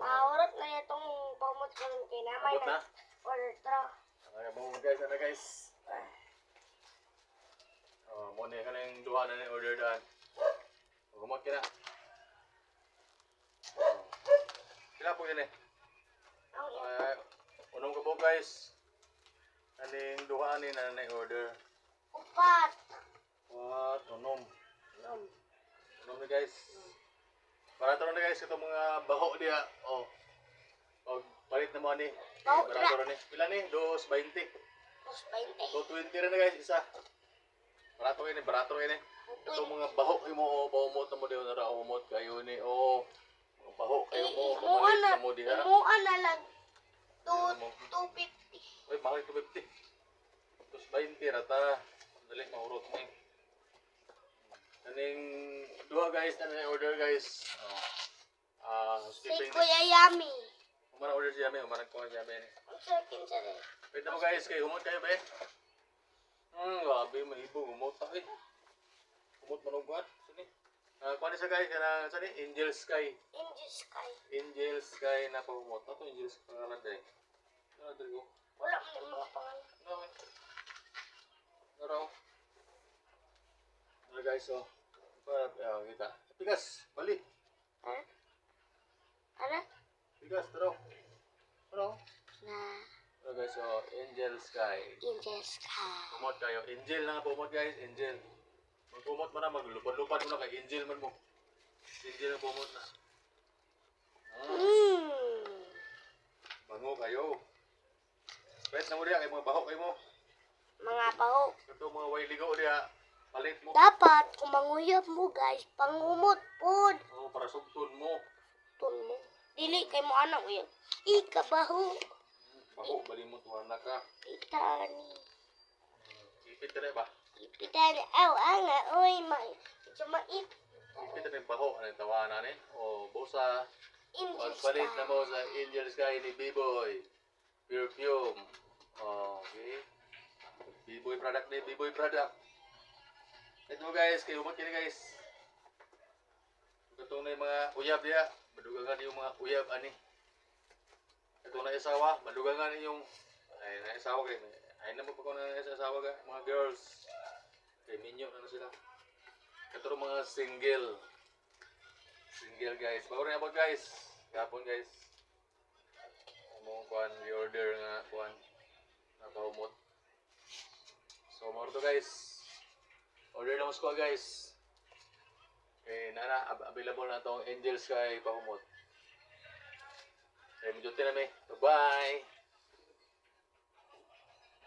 Maurot na itong pamot ko ng kinamay Abot na? Order tra. Ay, mo guys, ano guys? Mo ni kanang duha na ni order daan. Gumot kina. Kila po yun eh. Unong kabo guys. Aning duha ni na order. Upat. What? Unom ni guys. Barato na guys itong mga baho diya. Oh. Pag palit na mo ni. Baho Barato ni. Pila ni? 2.20. 2.20. 2.20 rin na guys isa. Barato ini, barato ini. Itong mga baho kayo mo, paumot na mo diyo na raumot kayo ni. Oh. Mga baho kayo mo, pamalit na mo diya. Imuan na lang. 250. Uy, mahal 250. 2.20 rata. Dali, mahurot mo eh. Kaning duha guys, na order guys. Si Skipping. Kuya Yami. Umara order siya may, umara ko siya may. Ang sakin siya rin. Wait na mo guys, kayo humot kayo ba eh? Grabe, mahibo, humot ta eh. Humot manugwat. Sini. Kuha siya guys, sani? Angel Sky. Angel Sky. Angel Sky na pa humot. Ito Angel Sky pangalan dahil. Ano dali ko? Wala mo yung mga pangalan. Ano eh? Ano? Ano guys, oh. Kita. Pigas, balik. Ha? Ano? Pigas, taro. Ano? Na Ano guys, oh. Angel Sky. Angel Sky. Pumot kayo. Angel na nga pumot guys. Angel. Magpumot mo na. Maglupad-lupad mo na kay Angel man mo. Angel na pumot na. Bango kayo. Pwede na mo diya. Kay mga baho kayo mo. Mga baho. Ito mga way ligaw diya. Palit mo. Dapat, kung manguyab mo guys, pangumot po. Para sugtun mo. Tun mo. Dili kay mo anak uyab. Ikabaho. Baho. Bali mo tuwan na ka. Itani. Ipit ka na ba? Itani. Aw, anga. Uy, mait. Ipit na yung baho. Ano yung tawanan eh? O, busa. Angel Pagpalit na Sky. mo sa Angel Sky ni B-Boy. Perfume. Okay. B-Boy product ni B-Boy product. Ito mo guys, kayo humot kini guys. Ito na yung mga uyab diya. Madugangan yung mga uyab ani. Ito na isawa, madugangan yung ay na isawa kay. Ay na mo pa ko na isawa ga mga girls. Kay minyo na sila. Ito ro mga single. Single guys. Bago na abot guys. Kapon guys. Mo kuan i-order nga kuan na kahumot. So mo to guys. Order na mo squad guys. Okay, available na tong Angel Sky pahumot. Okay, medyo tinami. Bye-bye!